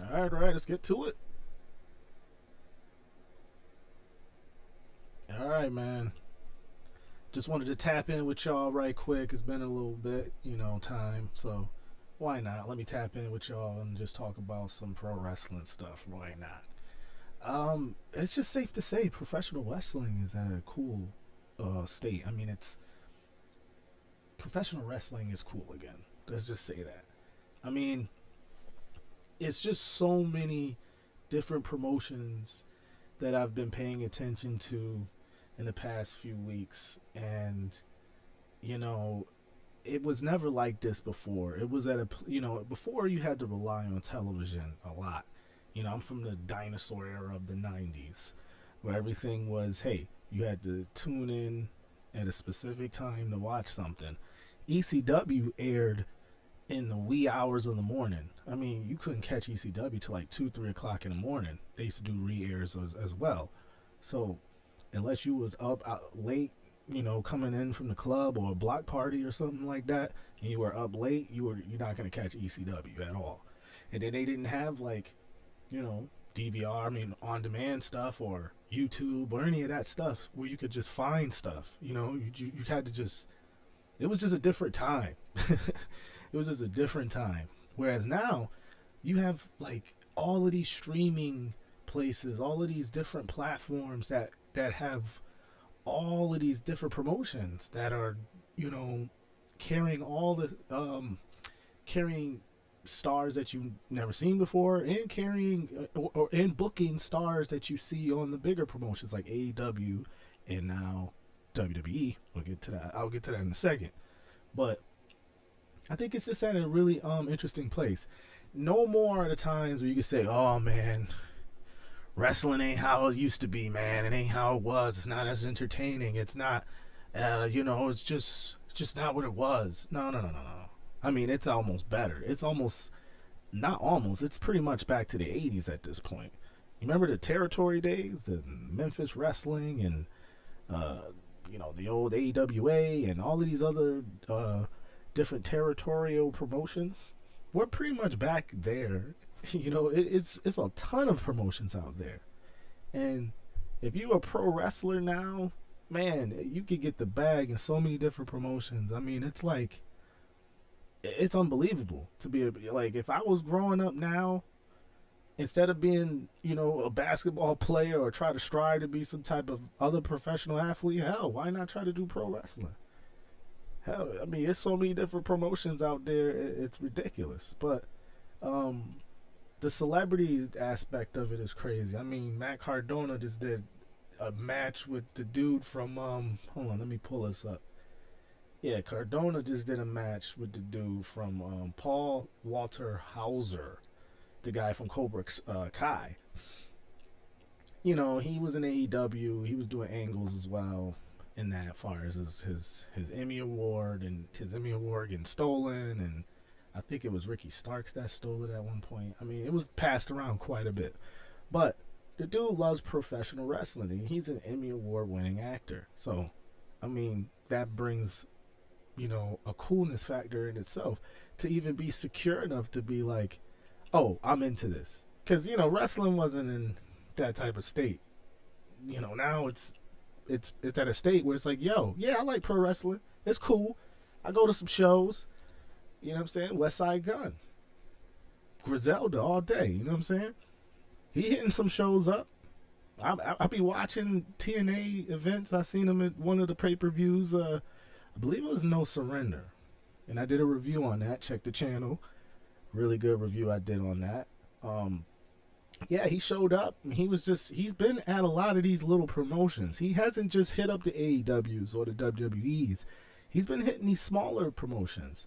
All right, let's get to it. All right, man. Just wanted to tap in with y'all right quick. It's been a little bit, time. So why not? Let me tap in with y'all and just talk about some pro wrestling stuff. Why not? It's just safe to say professional wrestling is at a cool state. I mean, it's professional wrestling is cool again. Let's just say that. I mean, it's just so many different promotions that I've been paying attention to in the past few weeks, and you know, it was never like this before. It was at a before you had to rely on television a lot. I'm from the dinosaur era of the '90s, where everything was, hey, you had to tune in at a specific time to watch something. ECW aired in the wee hours of the morning. I mean, you couldn't catch ECW till like 2, 3 o'clock in the morning. They used to do re-airs as well. So unless you was up out late, coming in from the club or a block party or something like that, and you were up late, you're not gonna catch ECW at all. And then they didn't have like, DVR, I mean, on demand stuff or YouTube or any of that stuff where you could just find stuff. You had to just. It was just a different time. It was just a different time. Whereas now, you have like all of these streaming places, all of these different platforms that have all of these different promotions that are, you know, carrying all the carrying stars that you've never seen before, and carrying or and booking stars that you see on the bigger promotions like AEW and now WWE. We'll get to that. I'll get to that in a second. But I think it's just at a really interesting place. No more are the times where you can say, "Oh man, wrestling ain't how it used to be, man. It ain't how it was. It's not as entertaining. It's not, it's just not what it was." No, no, no, no, no. I mean, it's almost better. It's almost not almost. It's pretty much back to the '80s at this point. You remember the territory days, the Memphis wrestling, and the old AWA and all of these other different territorial promotions. We're pretty much back there. It's a ton of promotions out there, and if you a pro wrestler now, man, you could get the bag in so many different promotions. I mean, it's unbelievable to be like, if I was growing up now, instead of being, a basketball player or try to strive to be some type of other professional athlete, hell, why not try to do pro wrestling? Hell, I mean, there's so many different promotions out there. It's ridiculous. But the celebrity aspect of it is crazy. I mean, Matt Cardona just did a match with the dude from hold on, let me pull this up. Yeah, Cardona just did a match with the dude from Paul Walter Hauser, the guy from Cobra Kai. He was in AEW. He was doing angles as well in that, as far as his Emmy award, and his Emmy award getting stolen, and I think it was Ricky Starks that stole it at one point. I mean, it was passed around quite a bit. But the dude loves professional wrestling, and he's an Emmy award winning actor. So, I mean, that brings, a coolness factor in itself to even be secure enough to be like, oh, I'm into this. Because, wrestling wasn't in that type of state. Now it's at a state where it's like, yo, yeah, I like pro wrestling. It's cool. I go to some shows. You know what I'm saying? West Side Gun, Griselda all day. You know what I'm saying? He hitting some shows up. I be watching TNA events. I seen him at one of the pay-per-views. I believe it was No Surrender, and I did a review on that. Check the channel. Really good review I did on that. Yeah, he showed up. He's been at a lot of these little promotions. He hasn't just hit up the AEWs or the WWEs. He's been hitting these smaller promotions.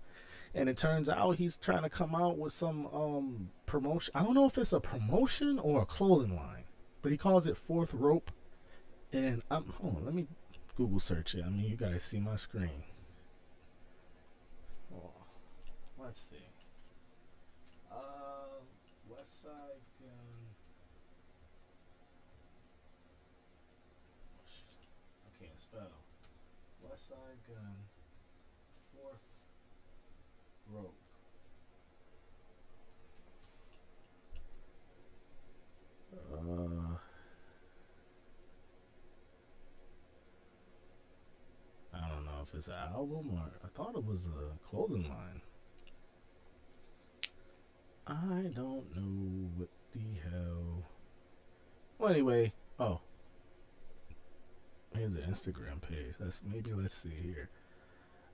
And it turns out he's trying to come out with some promotion. I don't know if it's a promotion or a clothing line, but he calls it Fourth Rope. And hold on, let me Google search it. I mean, you guys see my screen. Oh, let's see. West Side Gun. I can't spell. West Side Gun. Fourth Rope. Uh, I don't know if it's an album or I thought it was a clothing line. I don't know what the hell. Well, anyway, oh, here's an Instagram page. Let's see here.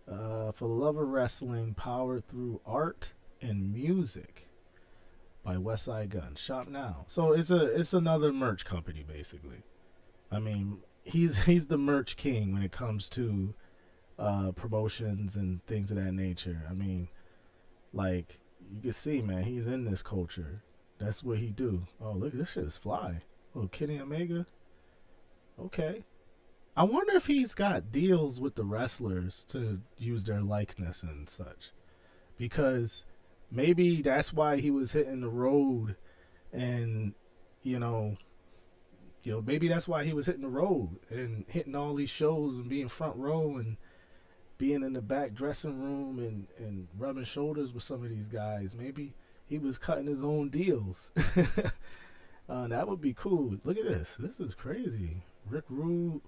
For the love of wrestling, power through art and music by West Side Gun. Shop now. So it's another merch company basically. I mean, he's the merch king when it comes to promotions and things of that nature. I mean, like you can see, man, he's in this culture. That's what he do. Oh, look, this shit is fly. Oh, Kenny Omega. Okay. I wonder if he's got deals with the wrestlers to use their likeness and such. Because maybe that's why he was hitting the road and you know maybe that's why he was hitting the road and hitting all these shows and being front row and being in the back dressing room and rubbing shoulders with some of these guys. Maybe he was cutting his own deals. That would be cool. Look at this. This is crazy. Rick Rude.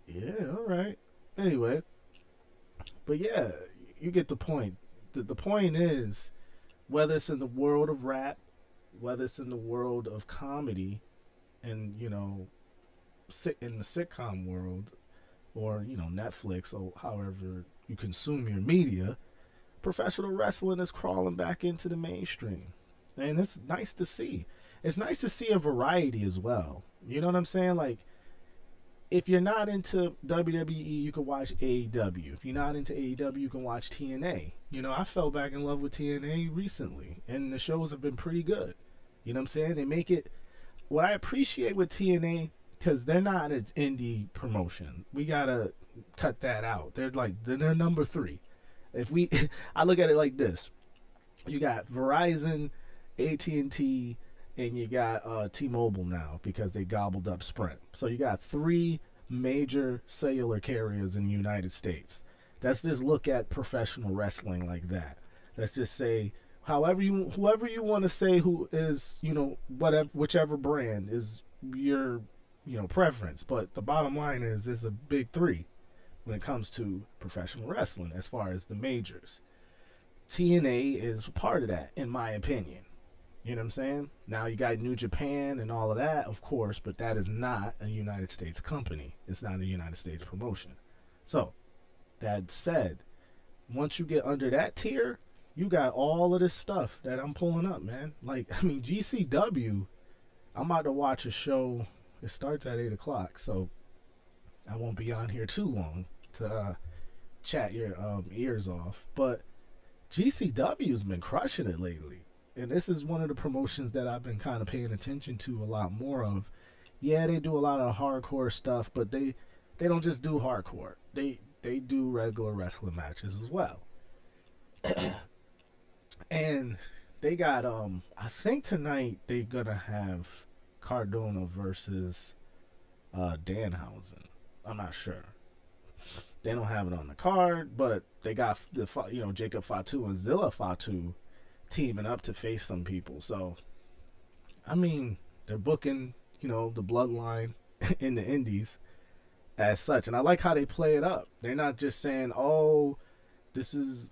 Yeah, all right. Anyway, but yeah, you get the point. The point is, whether it's in the world of rap, whether it's in the world of comedy, and in the sitcom world, or Netflix, or however you consume your media, professional wrestling is crawling back into the mainstream, and it's nice to see. It's nice to see a variety as well. You know what I'm saying? Like, if you're not into WWE, you can watch AEW. If you're not into AEW, you can watch TNA. I fell back in love with TNA recently, and the shows have been pretty good. You know what I'm saying? They make it. What I appreciate with TNA, because they're not an indie promotion. We gotta cut that out. They're number 3. If we, I look at it like this: you got Verizon, AT&T, and you got T-Mobile now because they gobbled up Sprint. So you got 3 major cellular carriers in the United States. Let's just look at professional wrestling like that. Let's just say whoever you want to say who is, whichever brand is your, preference. But the bottom line is a big 3 when it comes to professional wrestling as far as the majors. TNA is part of that, in my opinion. You know what I'm saying? Now you got New Japan and all of that, of course, but that is not a United States company. It's not a United States promotion. So, that said, once you get under that tier, you got all of this stuff that I'm pulling up, man. Like, I mean, GCW, I'm about to watch a show. It starts at 8 o'clock, so I won't be on here too long to chat your ears off. But GCW's been crushing it lately. And this is one of the promotions that I've been kind of paying attention to a lot more of. Yeah, they do a lot of hardcore stuff, but they don't just do hardcore. They do regular wrestling matches as well. And they got I think tonight they're gonna have Cardona versus Danhausen. I'm not sure. They don't have it on the card, but they got Jacob Fatu and Zilla Fatu teaming up to face some people. So, I mean, they're booking, the bloodline in the indies as such. And I like how they play it up. They're not just saying, oh, this is,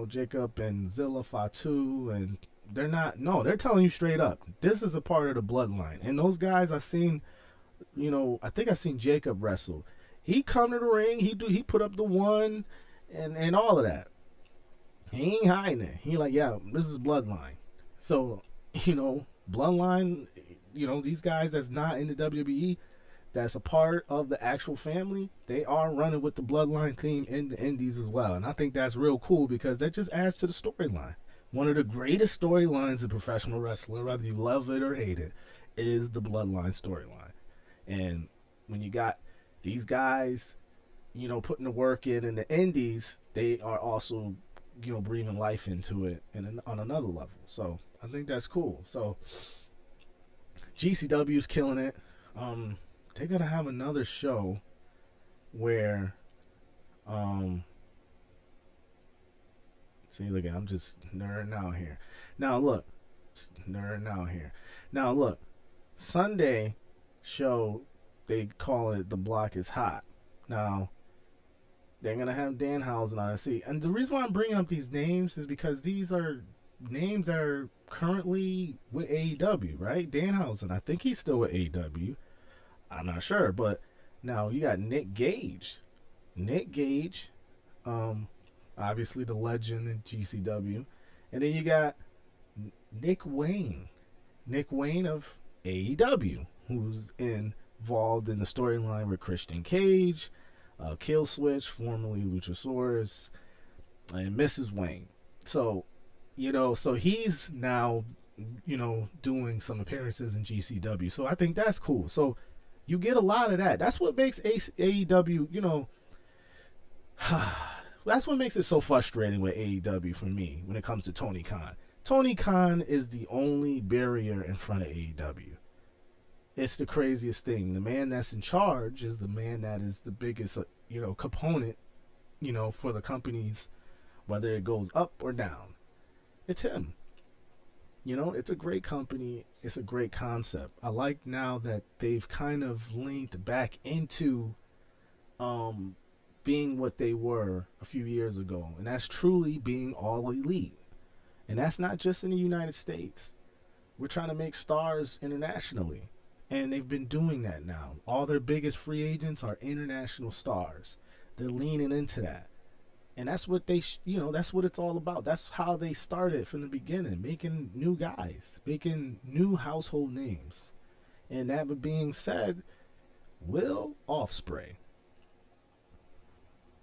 Jacob and Zilla Fatu. And they're not, no, they're telling you straight up, this is a part of the bloodline. And those guys I seen, I think I seen Jacob wrestle. He come to the ring, he put up the one and all of that. He ain't hiding it. He like, yeah, this is bloodline. So, bloodline, these guys that's not in the WWE, that's a part of the actual family, they are running with the bloodline theme in the indies as well. And I think that's real cool because that just adds to the storyline. One of the greatest storylines in professional wrestling, whether you love it or hate it, is the bloodline storyline. And when you got these guys, putting the work in the indies, they are also breathing life into it and on another level. So I think that's cool. So GCW's killing it. They're gonna have another show where see, look, I'm just nerding out here. Now look, nerding out here. Now look, Sunday show, they call it The Block is Hot. Now they're gonna have Danhausen on it. See, and the reason why I'm bringing up these names is because these are names that are currently with AEW, right? Danhausen, I think he's still with AEW. I'm not sure, but now you got Nick Gage. Nick Gage, obviously the legend in GCW, and then you got Nick Wayne. Nick Wayne of AEW, who's involved in the storyline with Christian Cage, Killswitch, formerly Luchasaurus, and Mrs. Wayne. So, so he's now, doing some appearances in GCW. So I think that's cool. So you get a lot of that. That's what makes AEW, that's what makes it so frustrating with AEW for me when it comes to Tony Khan. Tony Khan is the only barrier in front of AEW. It's the craziest thing. The man that's in charge is the man that is the biggest, component, for the companies, whether it goes up or down. It's him. It's a great company. It's a great concept. I like now that they've kind of linked back into being what they were a few years ago. And that's truly being all elite. And that's not just in the United States. We're trying to make stars internationally. And they've been doing that now. All their biggest free agents are international stars. They're leaning into that. And that's what that's what it's all about. That's how they started from the beginning, making new guys, making new household names. And that being said, Will Ospreay.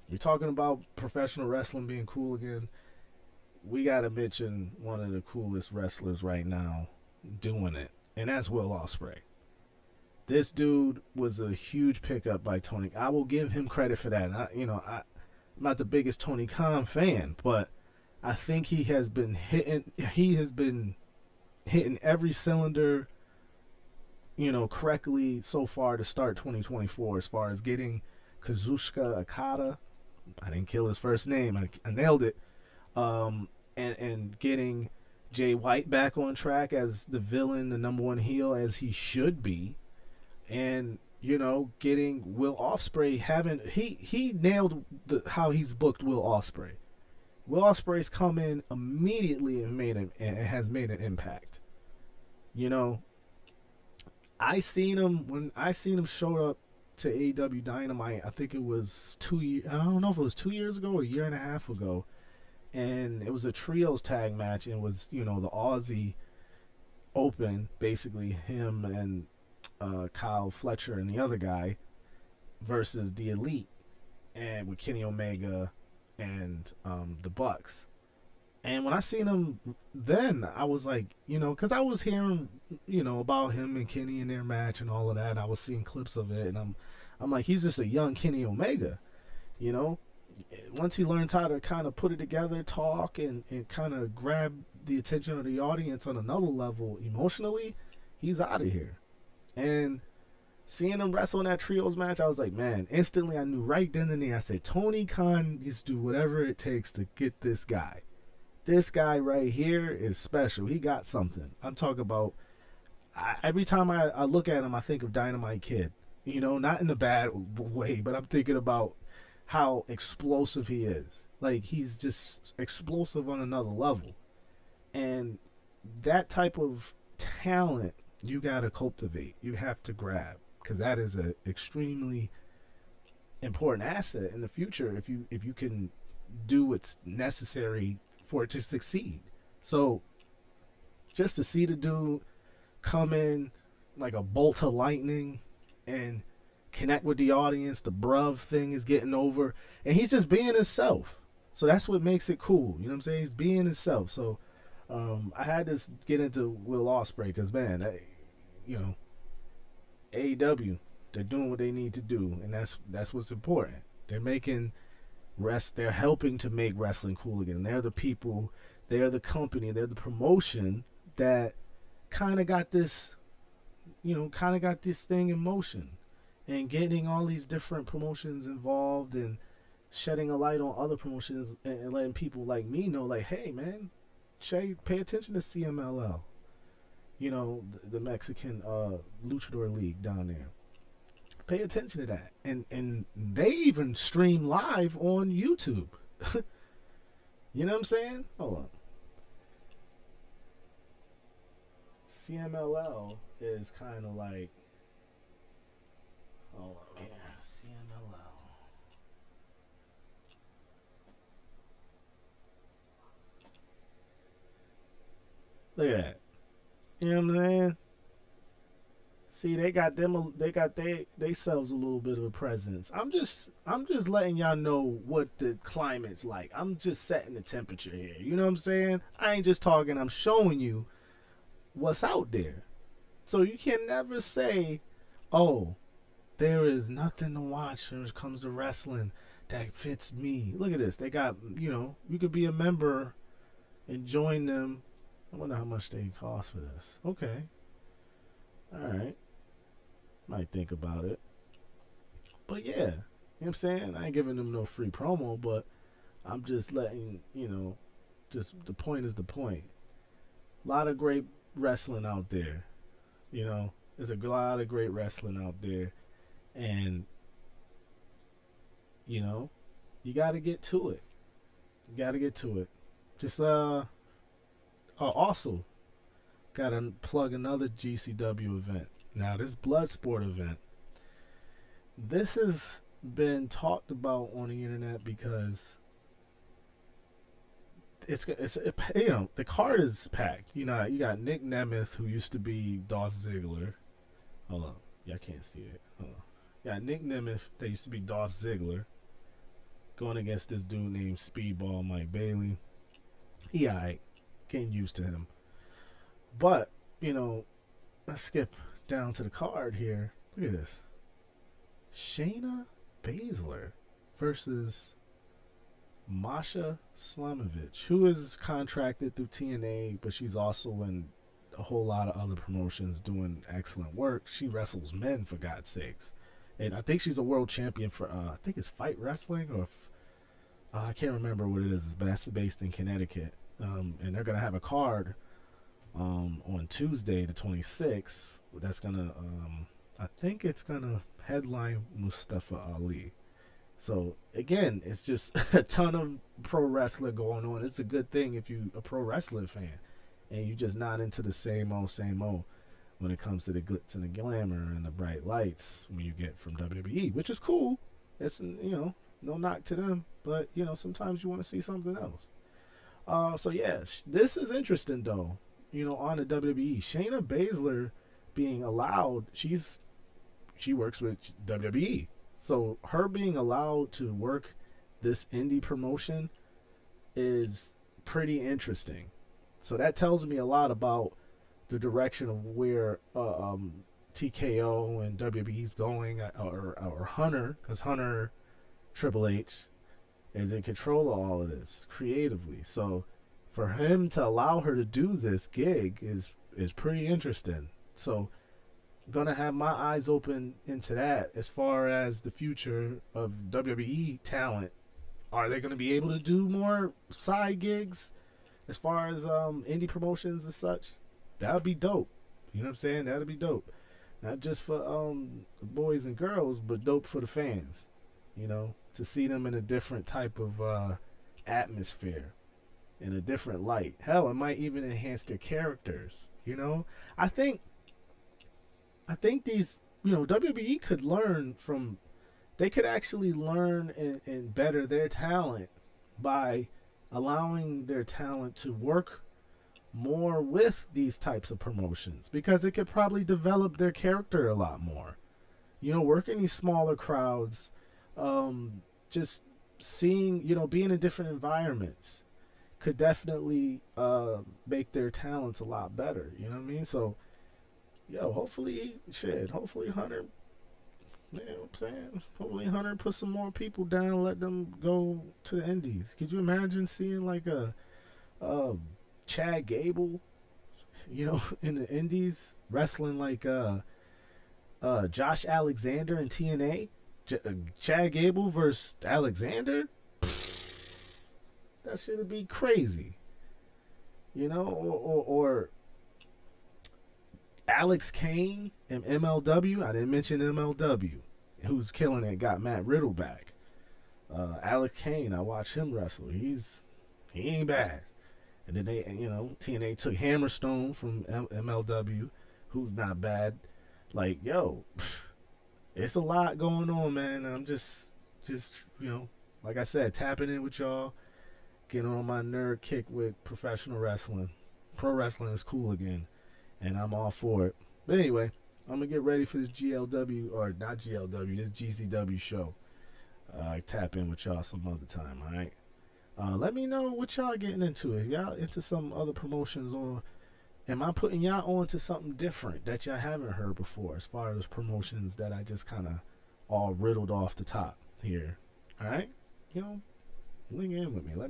You're talking about professional wrestling being cool again. We got to mention one of the coolest wrestlers right now doing it, and that's Will Ospreay. This dude was a huge pickup by Tony. I will give him credit for that. I'm not the biggest Tony Khan fan, but I think he has been hitting every cylinder, correctly so far to start 2024 as far as getting Kazuchika Okada. I didn't kill his first name. I nailed it. And getting Jay White back on track as the villain, the number one heel, as he should be. And getting Will Ospreay, he nailed how he's booked Will Ospreay. Will Ospreay's come in immediately and has made an impact. I seen him show up to AEW Dynamite. I think it was 2 years. I don't know if it was 2 years ago or a year and a half ago, and it was a trios tag match. And it was the Aussie Open, basically him and Kyle Fletcher and the other guy versus the Elite, and with Kenny Omega and the Bucks. And when I seen him then, I was like, because I was hearing, about him and Kenny and their match and all of that. I was seeing clips of it, and I'm like, he's just a young Kenny Omega, Once he learns how to kind of put it together, talk, and kind of grab the attention of the audience on another level emotionally, he's out of here. And seeing him wrestle in that trios match, I was like, man, instantly I knew right then and there. I said, Tony Khan needs to do whatever it takes to get this guy. This guy right here is special. He got something. I'm talking about, every time I look at him, I think of Dynamite Kid. Not in a bad way, but I'm thinking about how explosive he is. Like, he's just explosive on another level. And that type of talent, you got to cultivate. You have to grab, because that is an extremely important asset in the future if you can do what's necessary for it to succeed. So just to see the dude come in like a bolt of lightning and connect with the audience, the bruv thing is getting over, and he's just being himself. So that's what makes it cool. You know what I'm saying? He's being himself. So I had to get into Will Ospreay because, man, AEW, they're doing what they need to do, and that's what's important. They're helping to make wrestling cool again. They're the people, they're the company, they're the promotion that kind of got this thing in motion, and getting all these different promotions involved and shedding a light on other promotions and letting people like me know, like, hey man, pay attention to CMLL. the Mexican luchador league down there. Pay attention to that, and they even stream live on YouTube. You know what I'm saying? Hold on. CMLL is kind of like, hold on here, CMLL. Look at that. You know what I'm saying? See, they got them. They got they selves a little bit of a presence. I'm just letting y'all know what the climate's like. I'm just setting the temperature here. You know what I'm saying? I ain't just talking. I'm showing you what's out there. So you can never say, "Oh, there is nothing to watch when it comes to wrestling that fits me." Look at this. They got, you could be a member and join them. I wonder how much they cost for this. Okay. All right. Might think about it. But yeah, you know what I'm saying? I ain't giving them no free promo, but I'm just letting, just the point is the point. A lot of great wrestling out there. There's a lot of great wrestling out there. And, you got to get to it. You got to get to it. Just, also, got to plug another GCW event. Now, this Bloodsport event, this has been talked about on the internet because the card is packed. You got Nick Nemeth, who used to be Dolph Ziggler. Hold on. Y'all can't see it. Hold on. You got Nick Nemeth, that used to be Dolph Ziggler, going against this dude named Speedball Mike Bailey. He alright. Getting used to him. But, let's skip down to the card here. Look at this. Shayna Baszler versus Masha Slamovich, who is contracted through TNA, but she's also in a whole lot of other promotions doing excellent work. She wrestles men, for God's sakes. And I think she's a world champion for, I think it's Fight Wrestling, or I can't remember what it is, but that's based in Connecticut. And they're going to have a card on Tuesday, the 26th. That's going to, I think it's going to headline Mustafa Ali. So, again, it's just a ton of pro wrestler going on. It's a good thing if you're a pro wrestling fan and you're just not into the same old when it comes to the glitz and the glamour and the bright lights when you get from WWE, which is cool. It's, no knock to them, but, sometimes you want to see something else. So, yeah, this is interesting, though, on the WWE. Shayna Baszler being allowed, she works with WWE. So her being allowed to work this indie promotion is pretty interesting. So that tells me a lot about the direction of where TKO and WWE's going, or Hunter, because Hunter Triple H is in control of all of this creatively. So for him to allow her to do this gig is pretty interesting. So gonna have my eyes open into that as far as the future of WWE talent. Are they gonna be able to do more side gigs as far as indie promotions and such? That would be dope. You know what I'm saying? That would be dope. Not just for boys and girls, but dope for the fans. To see them in a different type of atmosphere, in a different light. Hell, it might even enhance their characters. I think these, WWE could learn from, they could actually learn and better their talent by allowing their talent to work more with these types of promotions, because it could probably develop their character a lot more. Working these smaller crowds, just seeing, being in different environments could definitely make their talents a lot better. You know what I mean? So, hopefully Hunter, you know what I'm saying? Hopefully Hunter put some more people down and let them go to the indies. Could you imagine seeing like a Chad Gable, in the indies wrestling like Josh Alexander in TNA? Chad Gable versus Alexander? That shit would be crazy. Or Alex Kane and MLW. I didn't mention MLW, who's killing it. Got Matt Riddle back. Alex Kane, I watched him wrestle. He ain't bad. And then they, TNA took Hammerstone from MLW, who's not bad. Like, yo, it's a lot going on, man. I'm just, like I said, tapping in with y'all, getting on my nerd kick with professional wrestling. Pro wrestling is cool again, and I'm all for it. But anyway, I'm gonna get ready for this GLW, or not GLW, this GCW show. Tap in with y'all some other time, all right? Let me know what y'all getting into. If y'all into some other promotions, or am I putting y'all on to something different that y'all haven't heard before, as far as promotions that I just kind of all riddled off the top here? All right, link in with me. Let